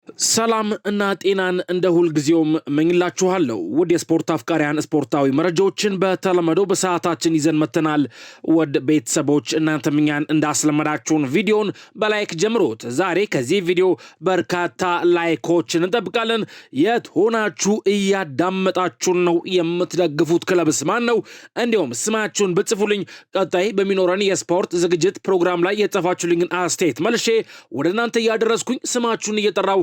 ሰላም እና ጤናን እንደ ሁል ጊዜውም መኝላችኋለሁ ወድ የስፖርት አፍቃሪያን ስፖርታዊ መረጃዎችን በተለመደው በሰዓታችን ይዘን መተናል። ወድ ቤተሰቦች እናንተም እኛን እንዳስለመዳችሁን ቪዲዮን በላይክ ጀምሩት። ዛሬ ከዚህ ቪዲዮ በርካታ ላይኮችን እንጠብቃለን። የት ሆናችሁ እያዳመጣችሁን ነው? የምትደግፉት ክለብስ ማን ነው? እንዲሁም ስማችሁን ብጽፉልኝ ቀጣይ በሚኖረን የስፖርት ዝግጅት ፕሮግራም ላይ የጻፋችሁልኝን አስተያየት መልሼ ወደ እናንተ እያደረስኩኝ ስማችሁን እየጠራው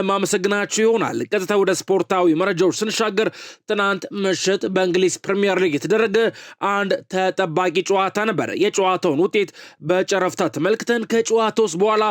ማመሰግናችሁ ይሆናል። ቀጥታ ወደ ስፖርታዊ መረጃዎች ስንሻገር ትናንት ምሽት በእንግሊዝ ፕሪሚየር ሊግ የተደረገ አንድ ተጠባቂ ጨዋታ ነበር። የጨዋታውን ውጤት በጨረፍታ ተመልክተን ከጨዋታውስ በኋላ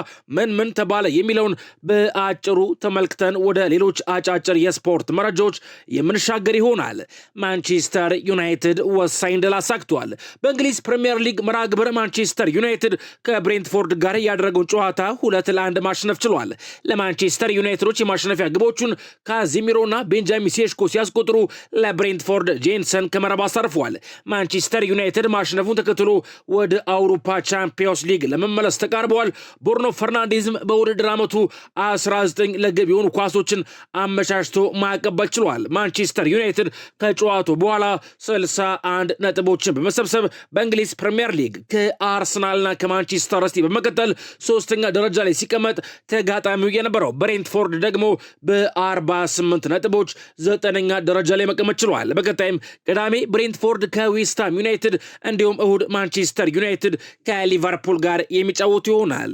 ምን ተባለ የሚለውን በአጭሩ ተመልክተን ወደ ሌሎች አጫጭር የስፖርት መረጃዎች የምንሻገር ይሆናል። ማንቸስተር ዩናይትድ ወሳኝ ድል አሳክቷል። በእንግሊዝ ፕሪሚየር ሊግ መርሃ ግብር ማንቸስተር ዩናይትድ ከብሬንትፎርድ ጋር ያደረገውን ጨዋታ 2-1 ማሸነፍ ችሏል። ለማንቸስተር ዩናይትዶች የማሸነፊያ ግቦቹን ካዚሚሮና ቤንጃሚን ሴሽኮ ሲያስቆጥሩ ለብሬንትፎርድ ጄንሰን ከመረብ አሳርፈዋል። ማንቸስተር ዩናይትድ ማሸነፉን ተከትሎ ወደ አውሮፓ ቻምፒዮንስ ሊግ ለመመለስ ተቃርበዋል። ብሩኖ ፈርናንዴዝም በውድድር ዓመቱ 19 ለግብ የሆኑ ኳሶችን አመቻችቶ ማቀበል ችሏል። ማንቸስተር ዩናይትድ ከጨዋታው በኋላ 61 ነጥቦችን በመሰብሰብ በእንግሊዝ ፕሪሚየር ሊግ ከአርሰናልና ከማንቸስተር ሲቲ በመቀጠል ሶስተኛ ደረጃ ላይ ሲቀመጥ ተጋጣሚው የነበረው ብሬንትፎርድ ደግሞ በ48 ነጥቦች 9ኛ ደረጃ ላይ መቀመጥ ችሏል። በቀጣይም ቅዳሜ ብሬንትፎርድ ከዌስትሃም ዩናይትድ እንዲሁም እሁድ ማንቸስተር ዩናይትድ ከሊቨርፑል ጋር የሚጫወቱ ይሆናል።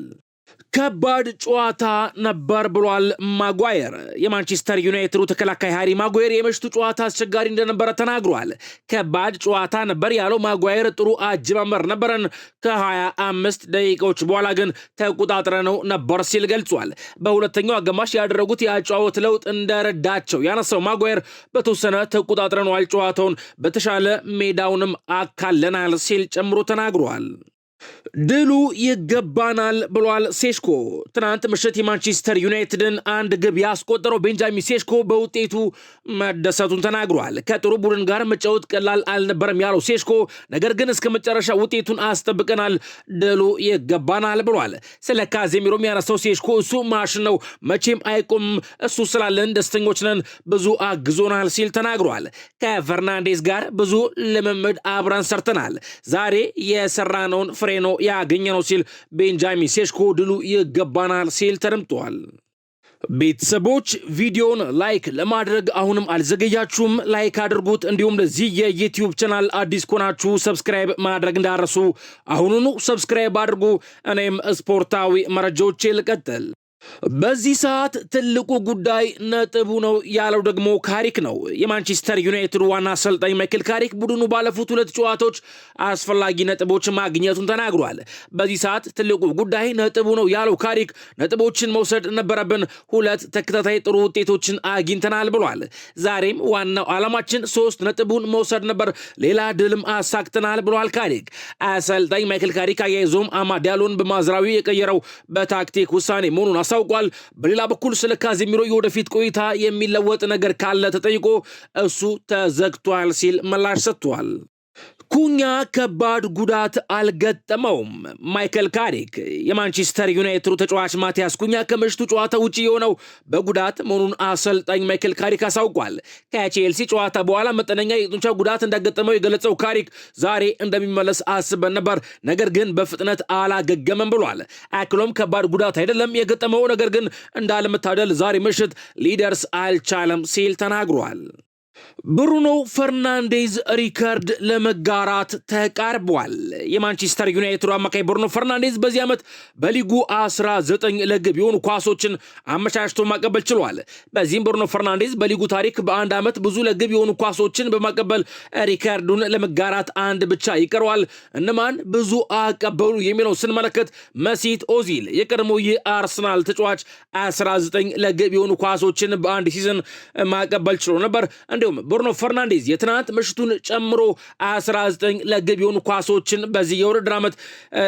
ከባድ ጨዋታ ነበር ብሏል ማጓየር። የማንቸስተር ዩናይትዱ ተከላካይ ሃሪ ማጓየር የምሽቱ ጨዋታ አስቸጋሪ እንደነበረ ተናግሯል። ከባድ ጨዋታ ነበር ያለው ማጓየር ጥሩ አጀማመር ነበረን፣ ከ25 ደቂቃዎች በኋላ ግን ተቆጣጥረነው ነበር ሲል ገልጿል። በሁለተኛው አጋማሽ ያደረጉት የአጨዋወት ለውጥ እንደረዳቸው ያነሳው ማጓየር በተወሰነ ተቆጣጥረነዋል፣ ጨዋታውን በተሻለ ሜዳውንም አካለናል ሲል ጨምሮ ተናግሯል። ድሉ ይገባናል ብሏል ሴሽኮ። ትናንት ምሽት የማንቸስተር ዩናይትድን አንድ ግብ ያስቆጠረው ቤንጃሚን ሴሽኮ በውጤቱ መደሰቱን ተናግሯል። ከጥሩ ቡድን ጋር መጫወት ቀላል አልነበረም ያለው ሴሽኮ ነገር ግን እስከ መጨረሻ ውጤቱን አስጠብቀናል፣ ድሉ ይገባናል ብሏል። ስለ ካዜሚሮ የሚያነሳው ሴሽኮ እሱ ማሽን ነው፣ መቼም አይቆምም፣ እሱ ስላለን ደስተኞች ነን፣ ብዙ አግዞናል ሲል ተናግሯል። ከፈርናንዴዝ ጋር ብዙ ልምምድ አብረን ሰርተናል፣ ዛሬ የሰራነውን ፍሬ ነው ያገኘ ነው ሲል ቤንጃሚን ሴሽኮ ድሉ ይገባናል ሲል ተደምጧል። ቤተሰቦች ቪዲዮን ላይክ ለማድረግ አሁንም አልዘገያችሁም፣ ላይክ አድርጉት። እንዲሁም ለዚህ የዩቲዩብ ቻናል አዲስ ኮናችሁ ሰብስክራይብ ማድረግ እንዳረሱ አሁኑኑ ሰብስክራይብ አድርጉ። እኔም ስፖርታዊ መረጃዎቼ ልቀጥል። በዚህ ሰዓት ትልቁ ጉዳይ ነጥቡ ነው ያለው ደግሞ ካሪክ ነው። የማንቸስተር ዩናይትድ ዋና አሰልጣኝ ማይክል ካሪክ ቡድኑ ባለፉት 2 ጨዋታዎች አስፈላጊ ነጥቦች ማግኘቱን ተናግሯል። በዚህ ሰዓት ትልቁ ጉዳይ ነጥቡ ነው ያለው ካሪክ ነጥቦችን መውሰድ ነበረብን፣ 2 ተከታታይ ጥሩ ውጤቶችን አግኝተናል ብሏል። ዛሬም ዋናው ዓላማችን 3 ነጥቡን መውሰድ ነበር፣ ሌላ ድልም አሳክተናል ብሏል ካሪክ። አሰልጣኝ ማይክል ካሪክ አያይዞም አማድ ዲያሎን በማዝራዊ የቀየረው በታክቲክ ውሳኔ መሆኑን አሳውቋል። በሌላ በኩል ስለ ካዜሚሮ የወደፊት ቆይታ የሚለወጥ ነገር ካለ ተጠይቆ እሱ ተዘግቷል ሲል ምላሽ ሰጥቷል። ኩኛ ከባድ ጉዳት አልገጠመውም። ማይክል ካሪክ የማንቸስተር ዩናይትዱ ተጫዋች ማቲያስ ኩኛ ከምሽቱ ጨዋታ ውጪ የሆነው በጉዳት መሆኑን አሰልጣኝ ማይክል ካሪክ አሳውቋል። ከቼልሲ ጨዋታ በኋላ መጠነኛ የጡንቻ ጉዳት እንዳገጠመው የገለጸው ካሪክ ዛሬ እንደሚመለስ አስበን ነበር፣ ነገር ግን በፍጥነት አላገገመም ብሏል። አክሎም ከባድ ጉዳት አይደለም የገጠመው፣ ነገር ግን እንዳለመታደል ዛሬ ምሽት ሊደርስ አልቻለም ሲል ተናግሯል። ብሩኖ ፈርናንዴዝ ሪከርድ ለመጋራት ተቃርቧል። የማንቸስተር ዩናይትድ አማካይ ብሩኖ ፈርናንዴዝ በዚህ ዓመት በሊጉ 19 ለግብ የሆኑ ኳሶችን አመቻችቶ ማቀበል ችሏል። በዚህም ብሩኖ ፈርናንዴዝ በሊጉ ታሪክ በአንድ ዓመት ብዙ ለግብ የሆኑ ኳሶችን በማቀበል ሪከርዱን ለመጋራት አንድ ብቻ ይቀረዋል። እነማን ብዙ አቀበሉ የሚለው ስንመለከት መሲት ኦዚል የቀድሞ የአርሰናል ተጫዋች 19 ለግብ የሆኑ ኳሶችን በአንድ ሲዝን ማቀበል ችሎ ነበር። እንዲሁም እንዲሁም ብሩኖ ፈርናንዴዝ የትናንት ምሽቱን ጨምሮ 19 ለግብ የሆኑ ኳሶችን በዚህ የውድድር ዓመት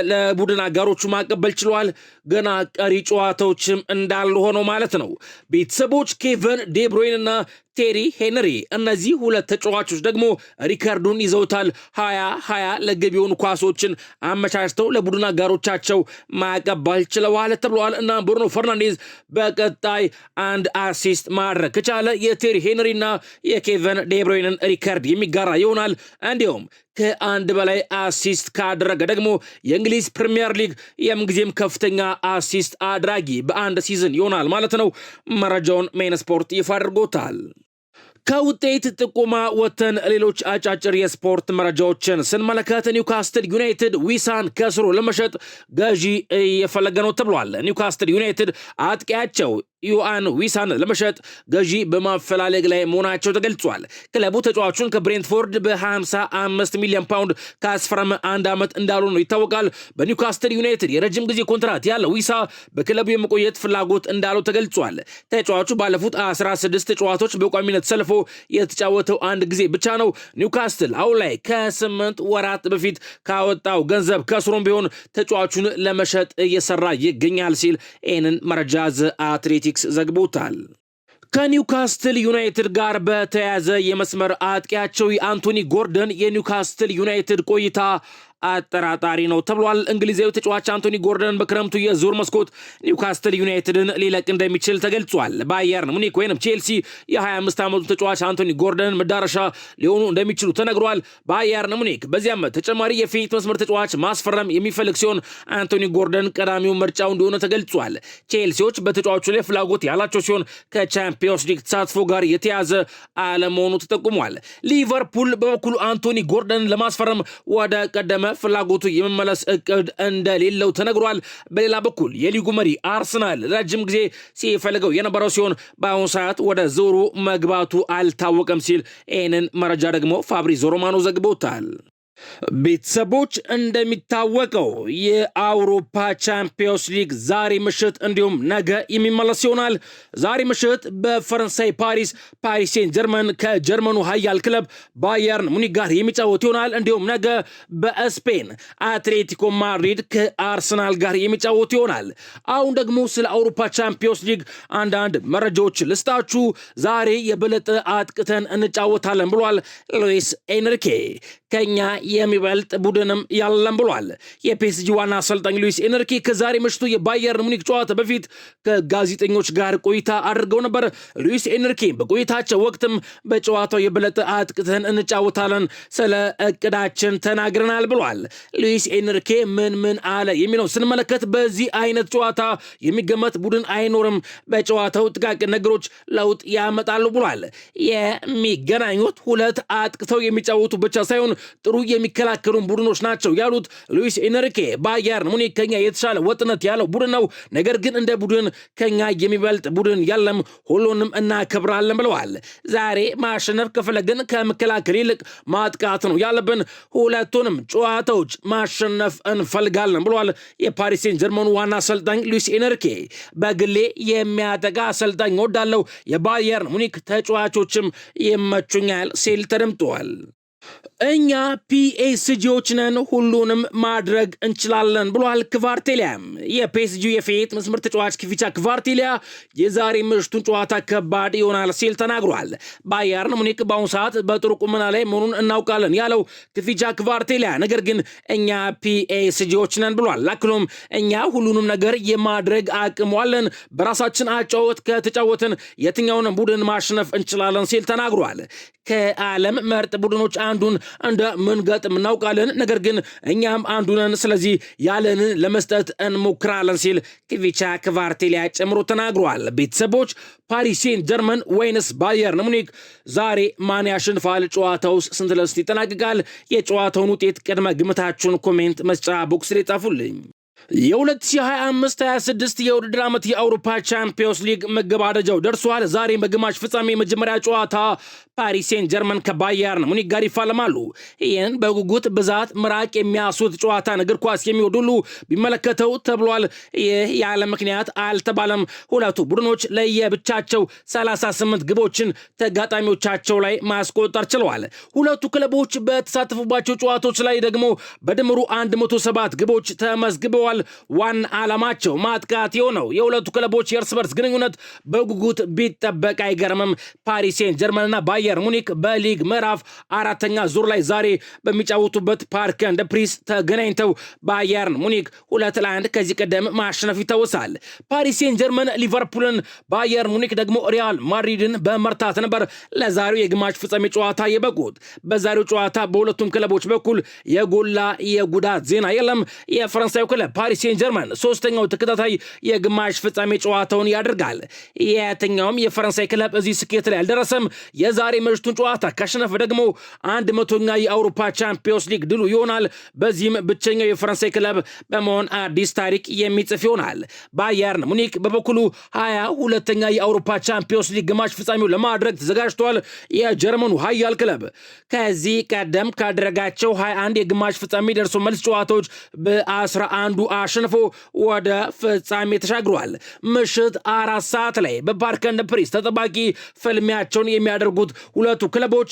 ለቡድን አጋሮቹ ማቀበል ችሏል። ገና ቀሪ ጨዋታዎችም እንዳሉ ሆነው ማለት ነው። ቤተሰቦች ኬቨን ዴብሮይን እና ቴሪ ሄንሪ እነዚህ ሁለት ተጫዋቾች ደግሞ ሪከርዱን ይዘውታል። 20 ለግብ የሆኑ ኳሶችን አመቻችተው ለቡድን አጋሮቻቸው ማቀበል ችለዋል ተብሏል። እና ብሩኖ ፈርናንዴዝ በቀጣይ አንድ አሲስት ማድረግ ከቻለ የቴሪ ሄንሪና የኬቨን ዴብሮይንን ሪከርድ የሚጋራ ይሆናል። እንዲሁም ከአንድ በላይ አሲስት ካደረገ ደግሞ የእንግሊዝ ፕሪሚየር ሊግ የምንጊዜም ከፍተኛ አሲስት አድራጊ በአንድ ሲዝን ይሆናል ማለት ነው። መረጃውን ሜን ስፖርት ይፋ አድርጎታል። ከውጤት ጥቆማ ወተን ሌሎች አጫጭር የስፖርት መረጃዎችን ስንመለከት ኒውካስትል ዩናይትድ ዊሳን ከስሮ ለመሸጥ ገዢ እየፈለገ ነው ተብሏል። ኒውካስትል ዩናይትድ አጥቂያቸው ዮአን ዊሳን ለመሸጥ ገዢ በማፈላለግ ላይ መሆናቸው ተገልጿል። ክለቡ ተጫዋቹን ከብሬንትፎርድ በ55 ሚሊዮን ፓውንድ ካስፈረመ አንድ ዓመት እንዳሉ ነው ይታወቃል። በኒውካስትል ዩናይትድ የረጅም ጊዜ ኮንትራት ያለው ዊሳ በክለቡ የመቆየት ፍላጎት እንዳለው ተገልጿል። ተጫዋቹ ባለፉት 16 ጨዋታዎች በቋሚነት ሰልፎ የተጫወተው አንድ ጊዜ ብቻ ነው። ኒውካስትል አሁን ላይ ከ8 ወራት በፊት ካወጣው ገንዘብ ከስሮም ቢሆን ተጫዋቹን ለመሸጥ እየሰራ ይገኛል ሲል ይህንን መረጃ ዘ አትሌቲክስ ዘግቦታል። ከኒውካስትል ዩናይትድ ጋር በተያያዘ የመስመር አጥቂያቸው የአንቶኒ ጎርደን የኒውካስትል ዩናይትድ ቆይታ አጠራጣሪ ነው ተብሏል። እንግሊዛዊ ተጫዋች አንቶኒ ጎርደን በክረምቱ የዙር መስኮት ኒውካስትል ዩናይትድን ሊለቅ እንደሚችል ተገልጿል። ባየርን ሙኒክ ወይም ቼልሲ የ25 ዓመቱ ተጫዋች አንቶኒ ጎርደን መዳረሻ ሊሆኑ እንደሚችሉ ተነግሯል። ባየርን ሙኒክ በዚህ ዓመት ተጨማሪ የፊት መስመር ተጫዋች ማስፈረም የሚፈልግ ሲሆን አንቶኒ ጎርደን ቀዳሚው ምርጫው እንደሆነ ተገልጿል። ቼልሲዎች በተጫዋቹ ላይ ፍላጎት ያላቸው ሲሆን ከቻምፒዮንስ ሊግ ተሳትፎ ጋር የተያዘ አለመሆኑ ተጠቁሟል። ሊቨርፑል በበኩሉ አንቶኒ ጎርደን ለማስፈረም ወደ ቀደመ ፍላጎቱ የመመለስ እቅድ እንደሌለው ተነግሯል። በሌላ በኩል የሊጉ መሪ አርሰናል ረጅም ጊዜ ሲፈልገው የነበረው ሲሆን በአሁኑ ሰዓት ወደ ዞሩ መግባቱ አልታወቀም ሲል ይህንን መረጃ ደግሞ ፋብሪዞ ሮማኖ ዘግቦታል። ቤተሰቦች እንደሚታወቀው የአውሮፓ ቻምፒዮንስ ሊግ ዛሬ ምሽት እንዲሁም ነገ የሚመለስ ይሆናል። ዛሬ ምሽት በፈረንሳይ ፓሪስ ሴንት ጀርመን ከጀርመኑ ኃያል ክለብ ባየርን ሙኒክ ጋር የሚጫወት ይሆናል። እንዲሁም ነገ በስፔን አትሌቲኮ ማድሪድ ከአርሰናል ጋር የሚጫወት ይሆናል። አሁን ደግሞ ስለ አውሮፓ ቻምፒዮንስ ሊግ አንዳንድ መረጃዎች ልስጣችሁ። ዛሬ የበለጠ አጥቅተን እንጫወታለን ብሏል ሉዊስ ኤንሪኬ። ከኛ የሚበልጥ ቡድንም ያለን ብሏል። የፒኤስጂ ዋና አሰልጣኝ ሉዊስ ኤንሪኬ ከዛሬ ምሽቱ የባየርን ሙኒክ ጨዋታ በፊት ከጋዜጠኞች ጋር ቆይታ አድርገው ነበር። ሉዊስ ኤንሪኬ በቆይታቸው ወቅትም በጨዋታው የበለጠ አጥቅተን እንጫወታለን፣ ስለ እቅዳችን ተናግረናል ብሏል። ሉዊስ ኤንሪኬ ምን አለ የሚለው ስንመለከት በዚህ አይነት ጨዋታ የሚገመት ቡድን አይኖርም፣ በጨዋታው ጥቃቅን ነገሮች ለውጥ ያመጣሉ ብሏል። የሚገናኙት ሁለት አጥቅተው የሚጫወቱ ብቻ ሳይሆን ጥሩ የሚከላከሉን ቡድኖች ናቸው ያሉት ሉዊስ ኤንሪኬ ባየርን ሙኒክ ከኛ የተሻለ ወጥነት ያለው ቡድን ነው፣ ነገር ግን እንደ ቡድን ከኛ የሚበልጥ ቡድን ያለም፣ ሁሉንም እናከብራለን ብለዋል። ዛሬ ማሸነፍ ከፈለግን ከመከላከል ይልቅ ማጥቃት ነው ያለብን፣ ሁለቱንም ጨዋታዎች ማሸነፍ እንፈልጋለን ብለዋል የፓሪስ ሴንት ጀርመኑ ዋና አሰልጣኝ ሉዊስ ኤንሪኬ። በግሌ የሚያጠቃ አሰልጣኝ ወዳለው የባየርን ሙኒክ ተጫዋቾችም ይመቹኛል ሲል ተደምጠዋል። እኛ ፒኤስጂዎች ነን፣ ሁሉንም ማድረግ እንችላለን ብሏል ክቫርቴሊያም። የፒኤስጂ የፊት መስመር ተጫዋች ክቪቻ ክቫርቴሊያ የዛሬ ምሽቱን ጨዋታ ከባድ ይሆናል ሲል ተናግሯል። ባየርን ሙኒክ በአሁኑ ሰዓት በጥሩ ቁመና ላይ መሆኑን እናውቃለን ያለው ክቪቻ ክቫርቴሊያ ነገር ግን እኛ ፒኤስጂዎች ነን ብሏል። አክሎም እኛ ሁሉንም ነገር የማድረግ አቅም አለን፣ በራሳችን አጫወት ከተጫወትን የትኛውንም ቡድን ማሸነፍ እንችላለን ሲል ተናግሯል። ከዓለም ምርጥ ቡድኖች አንዱን እንደምንገጥም እናውቃለን፣ ነገር ግን እኛም አንዱ ነን፣ ስለዚህ ያለንን ለመስጠት እንሞክራለን ሲል ክቪቻ ክቫርቴሊያ ጨምሮ ተናግሯል። ቤተሰቦች ፓሪስ ሴንት ጀርመን ወይንስ ባየርን ሙኒክ ዛሬ ማን ያሸንፋል? ጨዋታውስ ስንት ለስንት ይጠናቀቃል? የጨዋታውን ውጤት ቅድመ ግምታችሁን ኮሜንት መስጫ ቦክስ ላይ ጻፉልኝ። የ2025-26 የውድድር ዓመት የአውሮፓ ቻምፒዮንስ ሊግ መገባደጃው ደርሷል። ዛሬ በግማሽ ፍጻሜ መጀመሪያ ጨዋታ ፓሪስ ሴን ጀርመን ከባየርን ሙኒክ ጋር ይፋለማሉ። ይህን በጉጉት ብዛት ምራቅ የሚያሱት ጨዋታን እግር ኳስ የሚወዱ ሁሉ ቢመለከተው ተብሏል። ይህ ያለ ምክንያት አልተባለም። ሁለቱ ቡድኖች ለየብቻቸው 38 ግቦችን ተጋጣሚዎቻቸው ላይ ማስቆጠር ችለዋል። ሁለቱ ክለቦች በተሳተፉባቸው ጨዋታዎች ላይ ደግሞ በድምሩ 107 ግቦች ተመዝግበዋል። ዋና ዓላማቸው ማጥቃት የሆነው የሁለቱ ክለቦች የእርስ በርስ ግንኙነት በጉጉት ቢጠበቅ አይገርምም። ፓሪስ ሴን ጀርመንና ባየር ሙኒክ በሊግ ምዕራፍ አራተኛ ዙር ላይ ዛሬ በሚጫወቱበት ፓርክ እንደ ፕሪስ ተገናኝተው ባየርን ሙኒክ 2-1 ከዚህ ቀደም ማሸነፍ ይታወሳል። ፓሪስ ሴን ጀርመን ሊቨርፑልን፣ ባየር ሙኒክ ደግሞ ሪያል ማድሪድን በመርታት ነበር ለዛሬው የግማሽ ፍጻሜ ጨዋታ የበቁት። በዛሬው ጨዋታ በሁለቱም ክለቦች በኩል የጎላ የጉዳት ዜና የለም። የፈረንሳዩ ክለብ ፓሪስ ሴን ጀርመን ሶስተኛው ተከታታይ የግማሽ ፍጻሜ ጨዋታውን ያደርጋል። የትኛውም የፈረንሳይ ክለብ እዚህ ስኬት ላይ አልደረሰም። የዛሬ ምሽቱን ጨዋታ ካሸነፈ ደግሞ 100ኛ የአውሮፓ ቻምፒዮንስ ሊግ ድሉ ይሆናል። በዚህም ብቸኛው የፈረንሳይ ክለብ በመሆን አዲስ ታሪክ የሚጽፍ ይሆናል። ባየርን ሙኒክ በበኩሉ 22ኛ የአውሮፓ ቻምፒዮንስ ሊግ ግማሽ ፍጻሜው ለማድረግ ተዘጋጅቷል። የጀርመኑ ኃያል ክለብ ከዚህ ቀደም ካደረጋቸው 21 የግማሽ ፍጻሜ ደርሶ መልስ ጨዋታዎች በ11ዱ አሸንፎ ወደ ፍጻሜ ተሻግሯል። ምሽት 4 ሰዓት ላይ በፓርክ እንደ ፕሪስ ተጠባቂ ፍልሚያቸውን የሚያደርጉት ሁለቱ ክለቦች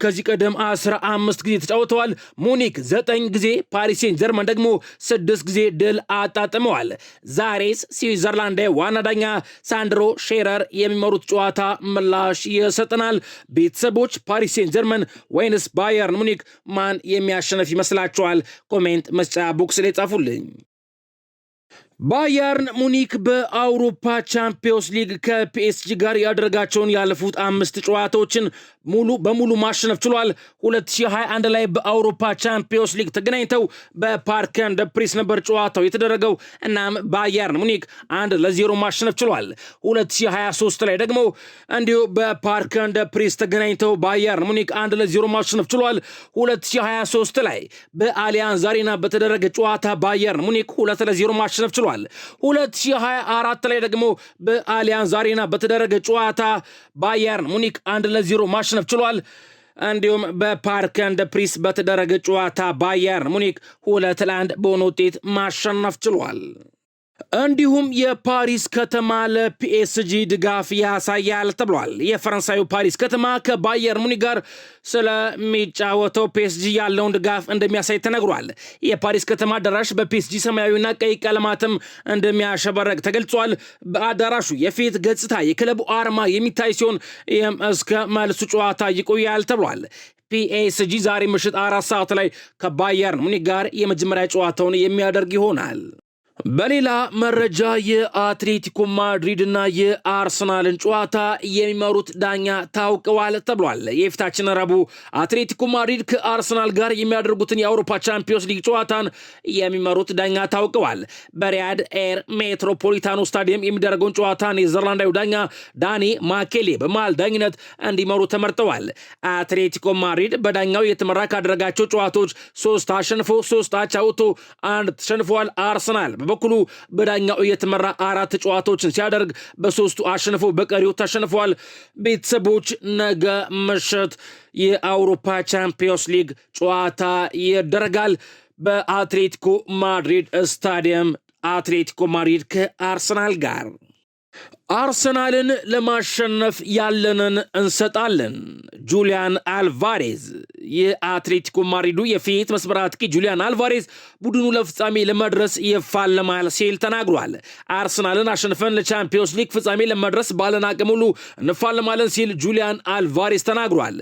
ከዚህ ቀደም 15 ጊዜ ተጫውተዋል። ሙኒክ 9 ጊዜ፣ ፓሪስ ሴን ጀርመን ደግሞ 6 ጊዜ ድል አጣጥመዋል። ዛሬስ ስዊዘርላንዳዊ ዋና ዳኛ ሳንድሮ ሼረር የሚመሩት ጨዋታ ምላሽ ይሰጠናል። ቤተሰቦች ፓሪስ ሴን ጀርመን ወይንስ ባየርን ሙኒክ ማን የሚያሸነፍ ይመስላችኋል? ኮሜንት መስጫ ቦክስ ላይ ጻፉልኝ። ባየርን ሙኒክ በአውሮፓ ቻምፒዮንስ ሊግ ከፒኤስጂ ጋር ያደረጋቸውን ያለፉት 5 ጨዋታዎችን ሙሉ በሙሉ ማሸነፍ ችሏል። 2021 ላይ በአውሮፓ ቻምፒዮንስ ሊግ ተገናኝተው በፓርክ እንደ ፕሪስ ነበር ጨዋታው የተደረገው። እናም ባየርን ሙኒክ 1-0 ማሸነፍ ችሏል። 2023 ላይ ደግሞ እንዲሁ በፓርክ እንደ ፕሪስ ተገናኝተው ባየርን ሙኒክ 1-0 ማሸነፍ ችሏል። 2023 ላይ በአሊያንዝ አሬና በተደረገ ጨዋታ ባየርን ሙኒክ 2-0 ማሸነፍ ችሏል። 2024 ላይ ደግሞ በአሊያንዝ አሬና በተደረገ ጨዋታ ባየርን ሙኒክ 1-0 ማሸነፍ ችሏል። እንዲሁም በፓርክ እንደ ፕሪስ በተደረገ ጨዋታ ባየርን ሙኒክ 2-1 በሆነ ውጤት ማሸነፍ ችሏል። እንዲሁም የፓሪስ ከተማ ለፒኤስጂ ድጋፍ ያሳያል ተብሏል። የፈረንሳዩ ፓሪስ ከተማ ከባየር ሙኒክ ጋር ስለሚጫወተው ፒኤስጂ ያለውን ድጋፍ እንደሚያሳይ ተነግሯል። የፓሪስ ከተማ አዳራሽ በፒኤስጂ ሰማያዊና ቀይ ቀለማትም እንደሚያሸበረቅ ተገልጿል። በአዳራሹ የፊት ገጽታ የክለቡ አርማ የሚታይ ሲሆን ይህም እስከ መልሱ ጨዋታ ይቆያል ተብሏል። ፒኤስጂ ዛሬ ምሽት 4 ሰዓት ላይ ከባየርን ሙኒክ ጋር የመጀመሪያ ጨዋታውን የሚያደርግ ይሆናል። በሌላ መረጃ የአትሌቲኮ ማድሪድ እና የአርሰናልን ጨዋታ የሚመሩት ዳኛ ታውቀዋል ተብሏል። የፊታችን ረቡዕ አትሌቲኮ ማድሪድ ከአርሰናል ጋር የሚያደርጉትን የአውሮፓ ቻምፒዮንስ ሊግ ጨዋታን የሚመሩት ዳኛ ታውቀዋል። በሪያድ ኤር ሜትሮፖሊታኖ ስታዲየም የሚደረገውን ጨዋታ ኔዘርላንዳዊ ዳኛ ዳኒ ማኬሌ በመሃል ዳኝነት እንዲመሩ ተመርጠዋል። አትሌቲኮ ማድሪድ በዳኛው የተመራ ካደረጋቸው ጨዋታዎች 3 አሸንፎ 3 አቻ ወጥቶ 1 ተሸንፏል። አርሰናል በበኩሉ በዳኛው እየተመራ 4 ጨዋታዎችን ሲያደርግ በ3ቱ አሸንፎ በቀሪው ተሸንፏል። ቤተሰቦች ነገ ምሽት የአውሮፓ ቻምፒዮንስ ሊግ ጨዋታ ይደረጋል በአትሌቲኮ ማድሪድ ስታዲየም። አትሌቲኮ ማድሪድ ከአርሰናል ጋር። አርሰናልን ለማሸነፍ ያለንን እንሰጣለን። ጁሊያን አልቫሬዝ የአትሌቲኮ ማድሪዱ የፊት መስመር አጥቂ ጁሊያን አልቫሬዝ ቡድኑ ለፍጻሜ ለመድረስ ይፋለማል ሲል ተናግሯል። አርሰናልን አሸንፈን ለቻምፒዮንስ ሊግ ፍጻሜ ለመድረስ ባለን አቅም ሁሉ እንፋለማለን ሲል ጁሊያን አልቫሬዝ ተናግሯል።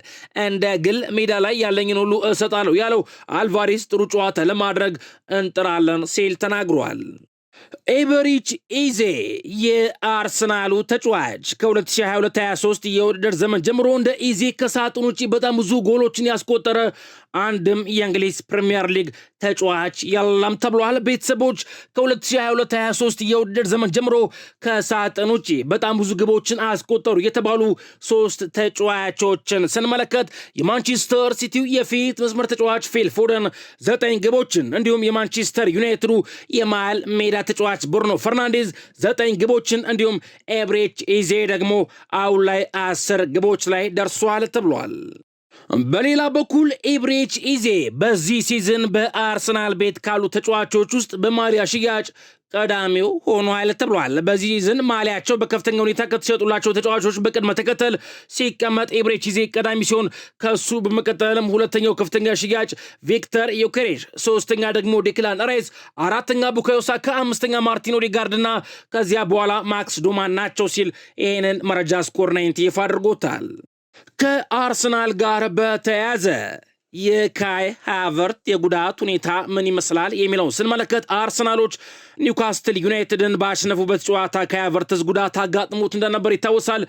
እንደ ግል ሜዳ ላይ ያለኝን ሁሉ እሰጣለሁ ያለው አልቫሬዝ ጥሩ ጨዋታ ለማድረግ እንጥራለን ሲል ተናግሯል። ኤበሪች ኢዜ የአርሰናሉ ተጫዋች ከ2022-23 የውድድር ዘመን ጀምሮ እንደ ኢዜ ከሳጥን ውጪ በጣም ብዙ ጎሎችን ያስቆጠረ አንድም የእንግሊዝ ፕሪሚየር ሊግ ተጫዋች የለም ተብሏል። ቤተሰቦች ከ2022-23 የውድድር ዘመን ጀምሮ ከሳጥን ውጪ በጣም ብዙ ግቦችን አስቆጠሩ የተባሉ 3 ተጫዋቾችን ስንመለከት የማንቸስተር ሲቲው የፊት መስመር ተጫዋች ፊል ፎደን 9 ግቦችን እንዲሁም የማንቸስተር ዩናይትዱ የመሃል ሜዳ ተጫዋች ብሩኖ ፈርናንዴዝ 9 ግቦችን እንዲሁም ኤብሬች ኢዜ ደግሞ አሁን ላይ 10 ግቦች ላይ ደርሷል ተብሏል። በሌላ በኩል ኤብሬች ኢዜ በዚህ ሲዝን በአርሰናል ቤት ካሉ ተጫዋቾች ውስጥ በማሊያ ሽያጭ ቀዳሚው ሆኗል ተብሏል። በዚህ ሲዝን ማሊያቸው በከፍተኛ ሁኔታ ከተሸጡላቸው ተጫዋቾች በቅድመ ተከተል ሲቀመጥ ኤብሬች ኢዜ ቀዳሚ ሲሆን ከሱ በመቀጠልም ሁለተኛው ከፍተኛ ሽያጭ ቪክተር ዮኬሬሽ፣ ሶስተኛ ደግሞ ዴክላን ራይስ፣ አራተኛ ቡካዮ ሳካ፣ አምስተኛ ማርቲን ኦዴጋርድና ከዚያ በኋላ ማክስ ዶማን ናቸው ሲል ይህንን መረጃ ስኮር 90 ይፋ አድርጎታል። ከአርሰናል ጋር በተያያዘ የካይ ሃቨርት የጉዳት ሁኔታ ምን ይመስላል የሚለውን ስንመለከት አርሰናሎች ኒውካስትል ዩናይትድን ባሸነፉበት ጨዋታ ካይ ሃቨርትዝ ጉዳት አጋጥሞት እንደነበር ይታወሳል።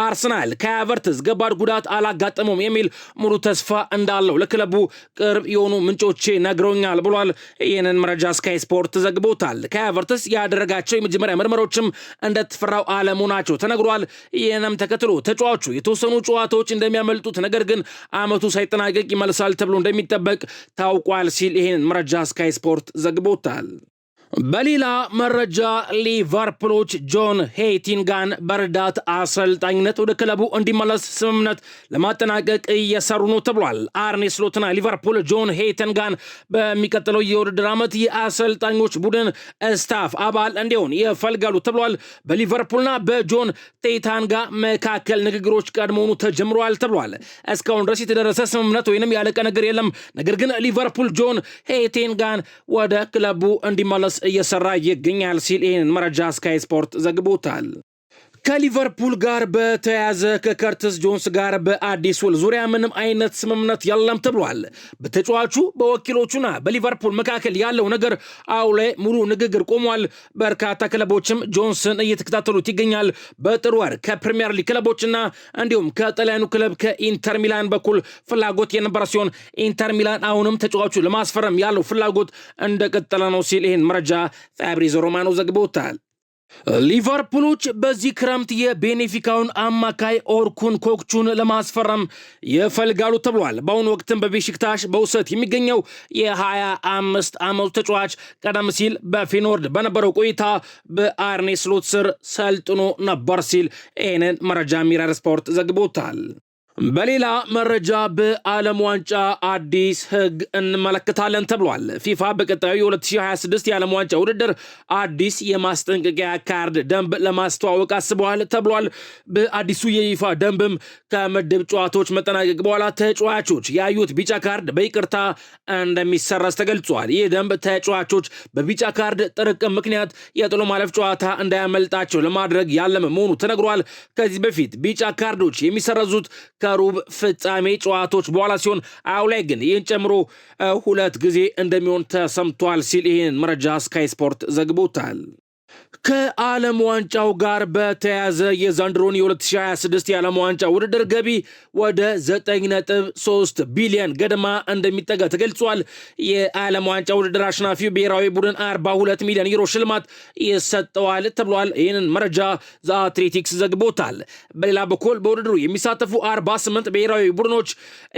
አርሰናል ካይ ሃቨርትዝ ከባድ ጉዳት አላጋጠመውም የሚል ሙሉ ተስፋ እንዳለው ለክለቡ ቅርብ የሆኑ ምንጮቼ ነግረውኛል ብሏል። ይህንን መረጃ ስካይ ስፖርት ዘግቦታል። ካይ ሃቨርትዝ ያደረጋቸው የመጀመሪያ ምርመራዎችም እንደተፈራው አለመሆናቸው ተነግሯል። ይህንም ተከትሎ ተጫዋቹ የተወሰኑ ጨዋታዎች እንደሚያመልጡት ነገር ግን ዓመቱ ሳይጠናቀቅ ይመልሳል ተብሎ እንደሚጠበቅ ታውቋል ሲል ይህንን መረጃ ስካይ ስፖርት ዘግቦታል። በሌላ መረጃ ሊቨርፑሎች ጆን ሄይቲንጋን በረዳት አሰልጣኝነት ወደ ክለቡ እንዲመለስ ስምምነት ለማጠናቀቅ እየሰሩ ነው ተብሏል። አርኔ ስሎትና ሊቨርፑል ጆን ሄይቲንጋን በሚቀጥለው የውድድር ዓመት የአሰልጣኞች ቡድን ስታፍ አባል እንዲሆን ይፈልጋሉ ተብሏል። በሊቨርፑልና በጆን ሄይቲንጋ መካከል ንግግሮች ቀድሞውኑ ተጀምረዋል ተብሏል። እስካሁን ድረስ የተደረሰ ስምምነት ወይንም ያለቀ ነገር የለም። ነገር ግን ሊቨርፑል ጆን ሄይቲንጋን ወደ ክለቡ እንዲመለስ እየሰራ ይገኛል ሲል ይህንን መረጃ ስካይ ስፖርት ዘግቦታል። ከሊቨርፑል ጋር በተያያዘ ከከርትስ ጆንስ ጋር በአዲስ ውል ዙሪያ ምንም አይነት ስምምነት የለም ተብሏል። በተጫዋቹ በወኪሎቹና በሊቨርፑል መካከል ያለው ነገር አሁን ላይ ሙሉ ንግግር ቆሟል። በርካታ ክለቦችም ጆንስን እየተከታተሉት ይገኛል። በጥር ወር ከፕሪሚየር ሊግ ክለቦችና እንዲሁም ከጣሊያኑ ክለብ ከኢንተር ሚላን በኩል ፍላጎት የነበረ ሲሆን ኢንተር ሚላን አሁንም ተጫዋቹ ለማስፈረም ያለው ፍላጎት እንደቀጠለ ነው ሲል ይህን መረጃ ፋብሪዞ ሮማኖ ዘግቦታል። ሊቨርፑሎች በዚህ ክረምት የቤኔፊካውን አማካይ ኦርኩን ኮክቹን ለማስፈረም ይፈልጋሉ ተብሏል። በአሁኑ ወቅትም በቤሺክታሽ በውሰት የሚገኘው የ25 ዓመቱ ተጫዋች ቀደም ሲል በፌኖርድ በነበረው ቆይታ በአርኔ ስሎት ስር ሰልጥኖ ነበር ሲል ይህንን መረጃ ሚረር ስፖርት ዘግቦታል። በሌላ መረጃ በዓለም ዋንጫ አዲስ ሕግ እንመለከታለን ተብሏል። ፊፋ በቀጣዩ የ2026 የዓለም ዋንጫ ውድድር አዲስ የማስጠንቀቂያ ካርድ ደንብ ለማስተዋወቅ አስበዋል ተብሏል። በአዲሱ የይፋ ደንብም ከምድብ ጨዋታዎች መጠናቀቅ በኋላ ተጫዋቾች ያዩት ቢጫ ካርድ በይቅርታ እንደሚሰረዝ ተገልጿል። ይህ ደንብ ተጫዋቾች በቢጫ ካርድ ጥርቅም ምክንያት የጥሎ ማለፍ ጨዋታ እንዳያመልጣቸው ለማድረግ ያለመ መሆኑ ተነግሯል። ከዚህ በፊት ቢጫ ካርዶች የሚሰረዙት ከሩብ ፍጻሜ ጨዋታዎች በኋላ ሲሆን አሁን ላይ ግን ይህን ጨምሮ 2 ጊዜ እንደሚሆን ተሰምቷል ሲል ይህን መረጃ ስካይ ስፖርት ዘግቦታል። ከዓለም ዋንጫው ጋር በተያያዘ የዘንድሮን የ2026 የዓለም ዋንጫ ውድድር ገቢ ወደ 9.3 ቢሊዮን ገደማ እንደሚጠጋ ተገልጿል። የዓለም ዋንጫ ውድድር አሸናፊው ብሔራዊ ቡድን 42 ሚሊዮን ዩሮ ሽልማት ይሰጠዋል ተብሏል። ይህንን መረጃ ዘ አትሌቲክስ ዘግቦታል። በሌላ በኩል በውድድሩ የሚሳተፉ 48 ብሔራዊ ቡድኖች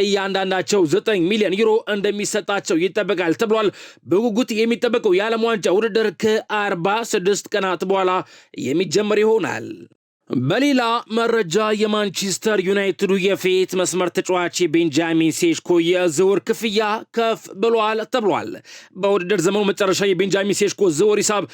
እያንዳንዳቸው 9 ሚሊዮን ዩሮ እንደሚሰጣቸው ይጠበቃል ተብሏል። በጉጉት የሚጠበቀው የዓለም ዋንጫ ውድድር ከ46 ቀናት በኋላ የሚጀመር ይሆናል። በሌላ መረጃ የማንቸስተር ዩናይትዱ የፊት መስመር ተጫዋች ቤንጃሚን ሴሽኮ የዝውውር ክፍያ ከፍ ብሏል ተብሏል። በውድድር ዘመኑ መጨረሻ የቤንጃሚን ሴሽኮ ዝውውር ሂሳብ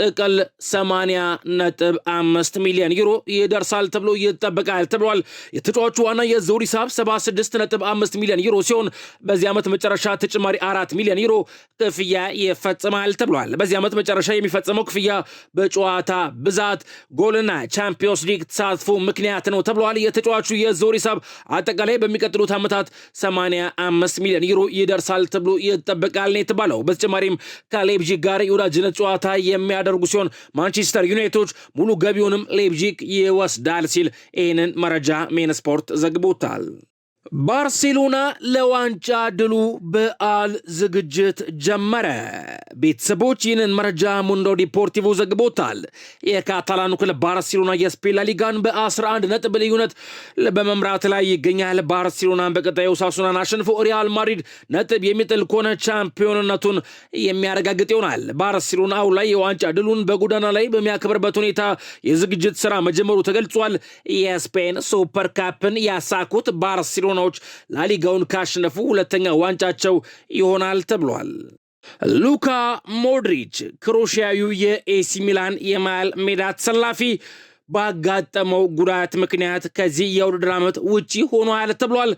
ጥቅል 80.5 ሚሊዮን ዩሮ ይደርሳል ተብሎ ይጠበቃል ተብሏል። የተጫዋቹ ዋና የዝውውር ሂሳብ 76.5 ሚሊዮን ዩሮ ሲሆን በዚህ ዓመት መጨረሻ ተጨማሪ 4 ሚሊዮን ዩሮ ክፍያ ይፈጽማል ተብሏል። በዚህ ዓመት መጨረሻ የሚፈጸመው ክፍያ በጨዋታ ብዛት፣ ጎልና ቻምፒዮንስ ሊግ ተሳትፎ ምክንያት ነው ተብሏል። የተጫዋቹ የዝውውር ሂሳብ አጠቃላይ በሚቀጥሉት ዓመታት 85 ሚሊዮን ዩሮ ይደርሳል ተብሎ ይጠበቃል ነው የተባለው። በተጨማሪም ከሌፕዚግ ጋር የወዳጅነት ጨዋታ የሚያደርጉ ሲሆን ማንቸስተር ዩናይትድ ሙሉ ገቢውንም ሌፕዚግ ይወስዳል ሲል ይህንን መረጃ ሜን ስፖርት ዘግቦታል። ባርሴሎና ለዋንጫ ድሉ በዓል ዝግጅት ጀመረ። ቤተሰቦች ይህንን መረጃ ሙንዶ ዲፖርቲቮ ዘግቦታል። የካታላኑ ክለብ ባርሴሎና የስፔን ላሊጋን በ11 ነጥብ ልዩነት በመምራት ላይ ይገኛል። ባርሴሎናን በቀጣዩ ሳሱናን አሸንፎ ሪያል ማድሪድ ነጥብ የሚጥል ከሆነ ቻምፒዮንነቱን የሚያረጋግጥ ይሆናል። ባርሴሎና አሁን ላይ የዋንጫ ድሉን በጎዳና ላይ በሚያከብርበት ሁኔታ የዝግጅት ስራ መጀመሩ ተገልጿል። የስፔን ሱፐር ካፕን ያሳኩት ባርሴሎና ላሊጋውን ካሸነፉ ሁለተኛ ዋንጫቸው ይሆናል ተብሏል። ሉካ ሞድሪች ክሮሺያዊው የኤሲ ሚላን የመሃል ሜዳ ተሰላፊ ባጋጠመው ጉዳት ምክንያት ከዚህ የውድድር ዓመት ውጪ ሆኗል ተብሏል።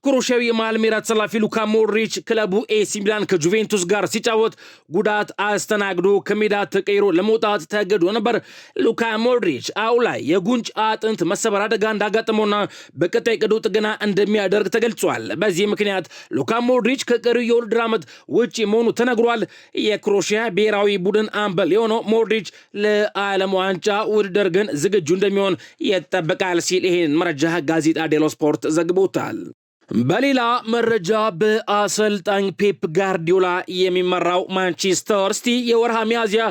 ክሮሺያዊ የመሃል ሜዳ ተሰላፊ ሉካ ሞድሪች ክለቡ ኤሲ ሚላን ከጁቬንቱስ ጋር ሲጫወት ጉዳት አስተናግዶ ከሜዳ ተቀይሮ ለመውጣት ተገዶ ነበር። ሉካ ሞድሪች አሁን ላይ የጉንጭ አጥንት መሰበር አደጋ እንዳጋጠመውና በቀጣይ ቀዶ ጥገና እንደሚያደርግ ተገልጿል። በዚህ ምክንያት ሉካ ሞድሪች ከቀሪው የውድድር ዓመት ውጪ መሆኑ ተነግሯል። የክሮሺያ ብሔራዊ ቡድን አምበል የሆነው ሞድሪች ለዓለም ዋንጫ ውድድር ግን ዝግጁ እንደሚሆን ይጠበቃል ሲል ይህን መረጃ ጋዜጣ ዴሎ ስፖርት ዘግቦታል። በሌላ መረጃ በአሰልጣኝ ፔፕ ጋርዲዮላ የሚመራው ማንቸስተር ሲቲ የወርሃ ሚያዝያ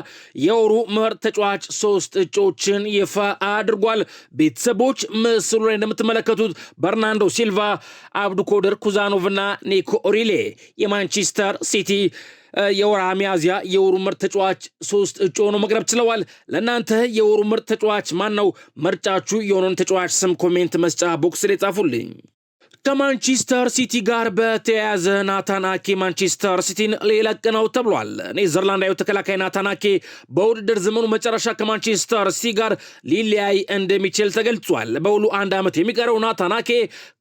የወሩ ምርጥ ተጫዋች 3 እጩዎችን ይፋ አድርጓል። ቤተሰቦች ምስሉ ላይ እንደምትመለከቱት በርናንዶ ሲልቫ፣ አብዱኮደር ኩዛኖቭ እና ኒኮ ኦሪሌ የማንቸስተር ሲቲ የወርሃ ሚያዝያ የወሩ ምርጥ ተጫዋች 3 እጩ ሆነው መቅረብ ችለዋል። ለእናንተ የወሩ ምርጥ ተጫዋች ማን ነው? ምርጫችሁ የሆነን ተጫዋች ስም ኮሜንት መስጫ ቦክስ ላይ ጻፉልኝ። ከማንቸስተር ሲቲ ጋር በተያያዘ ናታን አኬ ማንቸስተር ሲቲን ሊለቅ ነው ተብሏል። ኔዘርላንዳዊ ተከላካይ ናታን አኬ በውድድር ዘመኑ መጨረሻ ከማንቸስተር ሲቲ ጋር ሊለያይ እንደሚችል ተገልጿል። በውሉ 1 ዓመት የሚቀረው ናታን አኬ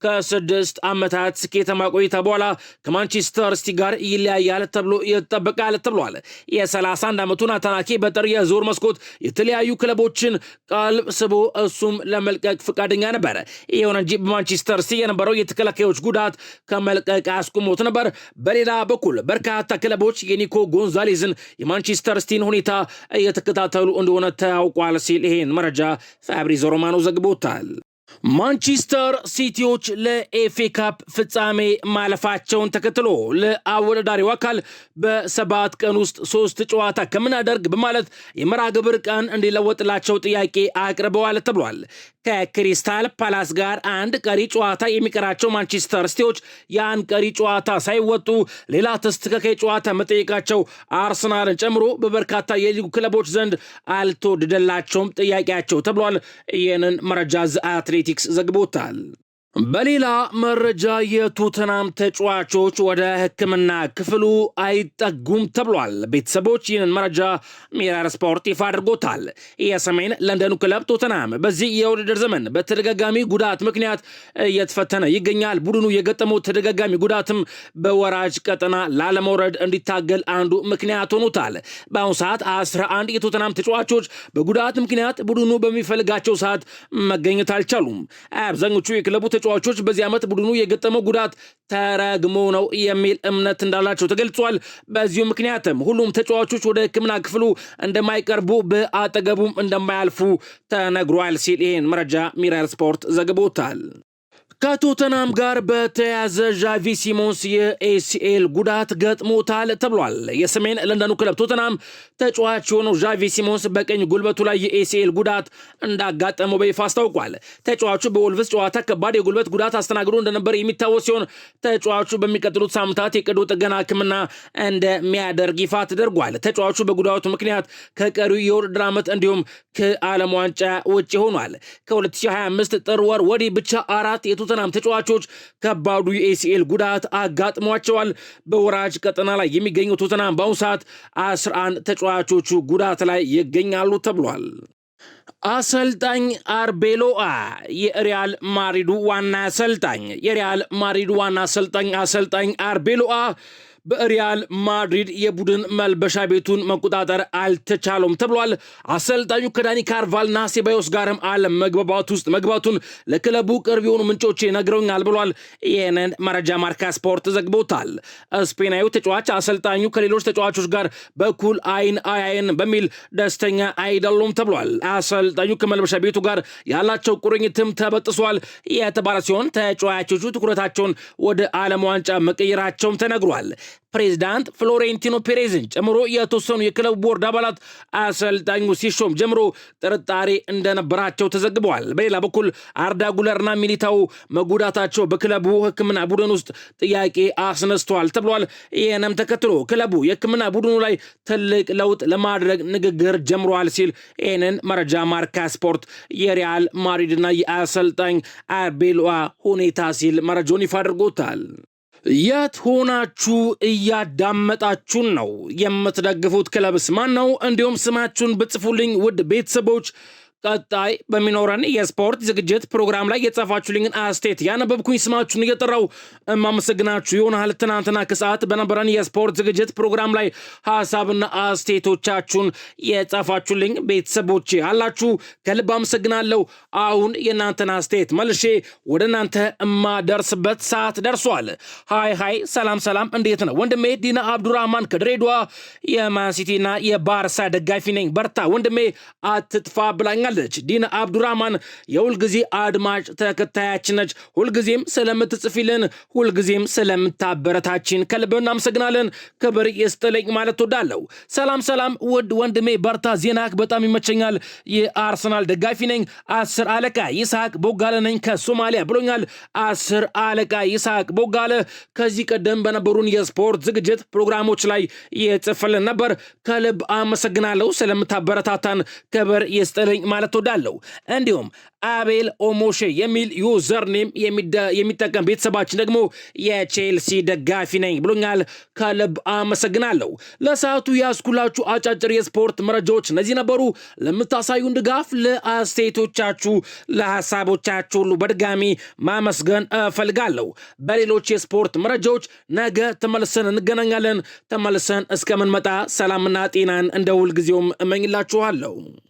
ከ6 ዓመታት ስኬታማ ቆይታ በኋላ ከማንቸስተር ሲቲ ጋር ይለያያል ተብሎ ይጠበቃል ተብሏል። የ31 ዓመቱ ናታን አኬ በጥር የዝውውር መስኮት የተለያዩ ክለቦችን ቀልብ ስቦ እሱም ለመልቀቅ ፈቃደኛ ነበር። ይሁን እንጂ በማንቸስተር ሲቲ የነበረው ተከላካዮች ጉዳት ከመልቀቅ አስቆሞት ነበር። በሌላ በኩል በርካታ ክለቦች የኒኮ ጎንዛሌዝን የማንቸስተር ሲቲን ሁኔታ እየተከታተሉ እንደሆነ ታውቋል ሲል ይሄን መረጃ ፋብሪዞ ሮማኖ ዘግቦታል። ማንቸስተር ሲቲዎች ለኤፍኤ ካፕ ፍጻሜ ማለፋቸውን ተከትሎ ለአወዳዳሪው አካል በ7 ቀን ውስጥ 3 ጨዋታ ከምናደርግ በማለት የመርሃ ግብር ቀን እንዲለወጥላቸው ጥያቄ አቅርበዋል ተብሏል። ከክሪስታል ፓላስ ጋር አንድ ቀሪ ጨዋታ የሚቀራቸው ማንቸስተር ሲቲዎች ያን ቀሪ ጨዋታ ሳይወጡ ሌላ ተስተካካይ ጨዋታ መጠየቃቸው አርሰናልን ጨምሮ በበርካታ የሊጉ ክለቦች ዘንድ አልተወደደላቸውም ጥያቄያቸው ተብሏል። ይህንን መረጃ አትሌቲክስ ዘግቦታል። በሌላ መረጃ የቶተናም ተጫዋቾች ወደ ሕክምና ክፍሉ አይጠጉም ተብሏል። ቤተሰቦች ይህንን መረጃ ሚረር ስፖርት ይፋ አድርጎታል። የሰሜን ለንደኑ ክለብ ቶተናም በዚህ የውድድር ዘመን በተደጋጋሚ ጉዳት ምክንያት እየተፈተነ ይገኛል። ቡድኑ የገጠመው ተደጋጋሚ ጉዳትም በወራጅ ቀጠና ላለመውረድ እንዲታገል አንዱ ምክንያት ሆኖታል። በአሁኑ ሰዓት 11 የቶተናም ተጫዋቾች በጉዳት ምክንያት ቡድኑ በሚፈልጋቸው ሰዓት መገኘት አልቻሉም። አብዛኞቹ የክለቡ ተጫዋቾች በዚህ ዓመት ቡድኑ የገጠመው ጉዳት ተረግሞ ነው የሚል እምነት እንዳላቸው ተገልጿል። በዚሁ ምክንያትም ሁሉም ተጫዋቾች ወደ ሕክምና ክፍሉ እንደማይቀርቡ በአጠገቡም እንደማያልፉ ተነግሯል ሲል ይህን መረጃ ሚረር ስፖርት ዘግቦታል። ከቶተናም ጋር በተያያዘ ዣቪ ሲሞንስ የኤሲኤል ጉዳት ገጥሞታል ተብሏል። የሰሜን ለንደኑ ክለብ ቶተናም ተጫዋች የሆነው ዣቪ ሲሞንስ በቀኝ ጉልበቱ ላይ የኤሲኤል ጉዳት እንዳጋጠመው በይፋ አስታውቋል። ተጫዋቹ በወልቭስ ጨዋታ ከባድ የጉልበት ጉዳት አስተናግዶ እንደነበር የሚታወስ ሲሆን ተጫዋቹ በሚቀጥሉት ሳምንታት የቀዶ ጥገና ሕክምና እንደሚያደርግ ይፋ ተደርጓል። ተጫዋቹ በጉዳቱ ምክንያት ከቀሪው የውድድር ዓመት እንዲሁም ከዓለም ዋንጫ ውጭ ሆኗል። ከ2025 ጥር ወር ወዲህ ብቻ 4 የቶተናም ተጫዋቾች ከባዱ የኤሲኤል ጉዳት አጋጥሟቸዋል። በወራጅ ቀጠና ላይ የሚገኘው ቶተናም በአሁኑ ሰዓት 11 ተጫዋቾቹ ጉዳት ላይ ይገኛሉ ተብሏል። አሰልጣኝ አርቤሎአ የሪያል ማድሪዱ ዋና አሰልጣኝ አሰልጣኝ አርቤሎአ በሪያል ማድሪድ የቡድን መልበሻ ቤቱን መቆጣጠር አልተቻለም ተብሏል። አሰልጣኙ ከዳኒ ካርቫልና ሴባዮስ ጋርም አለመግባባት ውስጥ መግባቱን ለክለቡ ቅርብ የሆኑ ምንጮች ነግረውኛል ብሏል። ይህንን መረጃ ማርካ ስፖርት ዘግቦታል። ስፔናዊ ተጫዋች አሰልጣኙ ከሌሎች ተጫዋቾች ጋር በኩል አይን አያይን በሚል ደስተኛ አይደሉም ተብሏል። አሰልጣኙ ከመልበሻ ቤቱ ጋር ያላቸው ቁርኝትም ተበጥሷል የተባለ ሲሆን ተጫዋቾቹ ትኩረታቸውን ወደ ዓለም ዋንጫ መቀየራቸውም ተነግሯል። ፕሬዚዳንት ፍሎሬንቲኖ ፔሬዝን ጨምሮ የተወሰኑ የክለብ ቦርድ አባላት አሰልጣኙ ሲሾም ጀምሮ ጥርጣሬ እንደነበራቸው ተዘግበዋል። በሌላ በኩል አርዳ ጉለርና ሚሊታው መጉዳታቸው በክለቡ ሕክምና ቡድን ውስጥ ጥያቄ አስነስተዋል ተብሏል። ይህንም ተከትሎ ክለቡ የሕክምና ቡድኑ ላይ ትልቅ ለውጥ ለማድረግ ንግግር ጀምሯል ሲል ይህንን መረጃ ማርካ ስፖርት የሪያል ማድሪድና የአሰልጣኝ አቤሎአ ሁኔታ ሲል መረጃውን ይፋ አድርጎታል። የት ሆናችሁ እያዳመጣችሁን ነው? የምትደግፉት ክለብስ ማን ነው? እንዲሁም ስማችሁን ብጽፉልኝ ውድ ቤተሰቦች ቀጣይ በሚኖረን የስፖርት ዝግጅት ፕሮግራም ላይ የጻፋችሁልኝን አስተያየት ያነበብኩኝ ስማችሁን እየጠራው እማመሰግናችሁ ይሆናል። ትናንትና ከሰዓት በነበረን የስፖርት ዝግጅት ፕሮግራም ላይ ሀሳብና አስተያየቶቻችሁን የጻፋችሁልኝ ቤተሰቦች አላችሁ፣ ከልብ አመሰግናለሁ። አሁን የእናንተን አስተያየት መልሼ ወደ እናንተ እማደርስበት ሰዓት ደርሷል። ሃይ ሰላም፣ እንዴት ነው ወንድሜ? ዲና አብዱራህማን ከድሬዳዋ የማንሲቲና የባርሳ ደጋፊ ነኝ፣ በርታ ወንድሜ አትጥፋ ብላኛ ዲና አብዱራህማን የሁልጊዜ አድማጭ ተከታያችን ነች። ሁልጊዜም ስለምትጽፊልን፣ ሁልጊዜም ስለምታበረታችን ከልብ እናመሰግናለን። ክብር ይስጥልኝ ማለት ወዳለው። ሰላም ውድ ወንድሜ በርታ፣ ዜናክ በጣም ይመቸኛል። የአርሰናል ደጋፊ ነኝ። 10 አለቃ ይስሐቅ ቦጋለ ነኝ ከሶማሊያ ብሎኛል። 10 አለቃ ይስሐቅ ቦጋለ ከዚህ ቀደም በነበሩን የስፖርት ዝግጅት ፕሮግራሞች ላይ የጽፍልን ነበር። ከልብ አመሰግናለሁ ስለምታበረታታን፣ ክብር ይስጥልኝ ማለት ወዳለው። እንዲሁም አቤል ኦሞሼ የሚል ዩዘርኔም የሚጠቀም ቤተሰባችን ደግሞ የቼልሲ ደጋፊ ነኝ ብሎኛል። ከልብ አመሰግናለሁ። ለሰዓቱ ያስኩላችሁ አጫጭር የስፖርት መረጃዎች እነዚህ ነበሩ። ለምታሳዩን ድጋፍ፣ ለአስተያየቶቻችሁ፣ ለሐሳቦቻችሁ ሁሉ በድጋሚ ማመስገን እፈልጋለሁ። በሌሎች የስፖርት መረጃዎች ነገ ተመልሰን እንገናኛለን። ተመልሰን እስከምንመጣ ሰላምና ጤናን እንደ ሁልጊዜውም እመኝላችኋለሁ።